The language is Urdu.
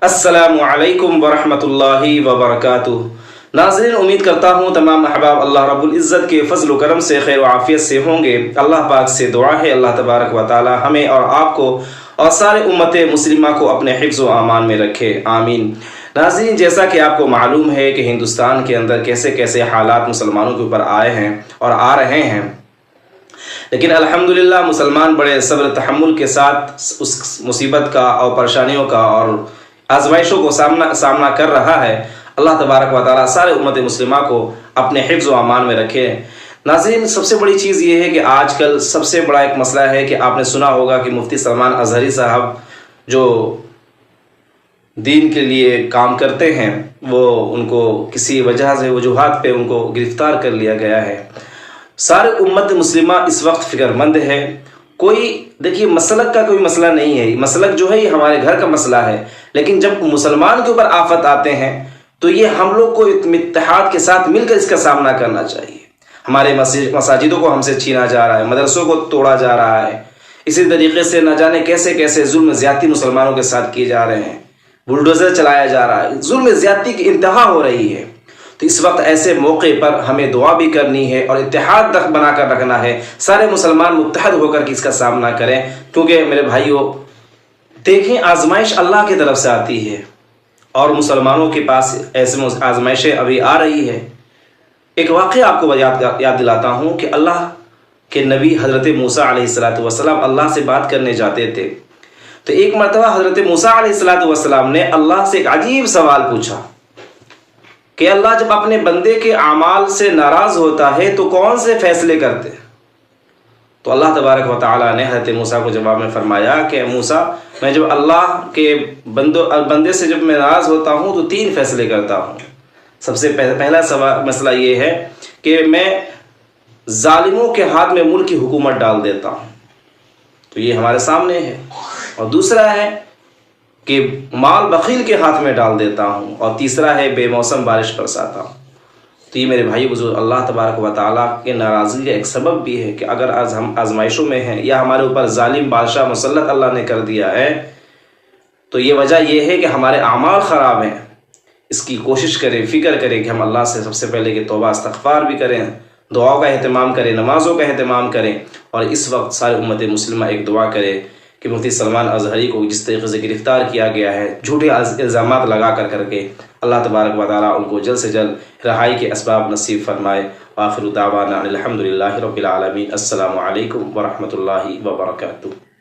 السلام علیکم ورحمۃ اللہ وبرکاتہ۔ ناظرین، امید کرتا ہوں تمام احباب اللہ رب العزت کے فضل و کرم سے خیر و عافیت سے ہوں گے۔ اللہ پاک سے دعا ہے اللہ تبارک و تعالی ہمیں اور آپ کو اور سارے امت مسلمہ کو اپنے حفظ و امان میں رکھے، آمین۔ ناظرین، جیسا کہ آپ کو معلوم ہے کہ ہندوستان کے اندر کیسے کیسے حالات مسلمانوں کے اوپر آئے ہیں اور آ رہے ہیں، لیکن الحمدللہ مسلمان بڑے صبر تحمل کے ساتھ اس مصیبت کا اور پریشانیوں کا اور آزمائشوں کو سامنا کر رہا ہے۔ اللہ تبارک و تعالیٰ سارے امت مسلمہ کو اپنے حفظ و امان میں رکھے۔ ناظرین، سب سے بڑی چیز یہ ہے کہ آج کل سب سے بڑا ایک مسئلہ ہے کہ آپ نے سنا ہوگا کہ مفتی سلمان اظہری صاحب جو دین کے لیے کام کرتے ہیں، وہ ان کو کسی وجہ سے وجوہات پہ ان کو گرفتار کر لیا گیا ہے۔ سارے امت مسلمہ اس وقت فکر مند ہے۔ کوئی دیکھیے، مسلک کا کوئی مسئلہ نہیں ہے، مسلک جو ہے یہ ہمارے گھر کا مسئلہ ہے، لیکن جب مسلمان کے اوپر آفت آتے ہیں تو یہ ہم لوگ کو اتحاد کے ساتھ مل کر اس کا سامنا کرنا چاہیے۔ ہمارے مساجدوں کو ہم سے چھینا جا رہا ہے، مدرسوں کو توڑا جا رہا ہے، اسی طریقے سے نہ جانے کیسے کیسے ظلم زیادتی مسلمانوں کے ساتھ کیے جا رہے ہیں، بلڈوزر چلایا جا رہا ہے، ظلم زیادتی کی انتہا ہو رہی ہے۔ تو اس وقت ایسے موقع پر ہمیں دعا بھی کرنی ہے اور اتحاد بنا کر رکھنا ہے، سارے مسلمان متحد ہو کر کے اس کا سامنا کریں، کیونکہ میرے بھائیوں دیکھیں، آزمائش اللہ کی طرف سے آتی ہے اور مسلمانوں کے پاس ایسے آزمائشیں ابھی آ رہی ہے۔ ایک واقعہ آپ کو یاد دلاتا ہوں کہ اللہ کے نبی حضرت موسیٰ علیہ السلام اللہ سے بات کرنے جاتے تھے، تو ایک مرتبہ حضرت موسیٰ علیہ السلام نے اللہ سے ایک عجیب سوال پوچھا کہ اللہ جب اپنے بندے کے اعمال سے ناراض ہوتا ہے تو کون سے فیصلے کرتے؟ تو اللہ تبارک و تعالیٰ نے حضرت موسیٰ کو جواب میں فرمایا کہ موسیٰ، میں جب اللہ کے بندے سے جب میں ناراض ہوتا ہوں تو 3 فیصلے کرتا ہوں۔ سب سے پہلا مسئلہ یہ ہے کہ میں ظالموں کے ہاتھ میں ملک کی حکومت ڈال دیتا ہوں، تو یہ ہمارے سامنے ہے، اور دوسرا ہے کہ مال بخیل کے ہاتھ میں ڈال دیتا ہوں، اور تیسرا ہے بے موسم بارش برساتا ہوں۔ تو یہ میرے بھائی بزرگ اللہ تبارک و تعالیٰ کے ناراضگی کا ایک سبب بھی ہے کہ اگر آج ہم آزمائشوں میں ہیں یا ہمارے اوپر ظالم بادشاہ مسلط اللہ نے کر دیا ہے، تو یہ وجہ یہ ہے کہ ہمارے اعمال خراب ہیں۔ اس کی کوشش کریں، فکر کریں کہ ہم اللہ سے سب سے پہلے کہ توبہ استغفار بھی کریں، دعاؤں کا اہتمام کریں، نمازوں کا اہتمام کریں، اور اس وقت سارے امت مسلمہ ایک دعا کرے کہ مفتی سلمان اظہری کو جس طریقے سے گرفتار کیا گیا ہے جھوٹے الزامات لگا کر کے، اللہ تبارک و تعالیٰ ان کو جلد سے جلد رہائی کے اسباب نصیب فرمائے۔ وآخر دعوانا الحمدللہ رب العالمین۔ السلام علیکم ورحمۃ اللہ وبرکاتہ۔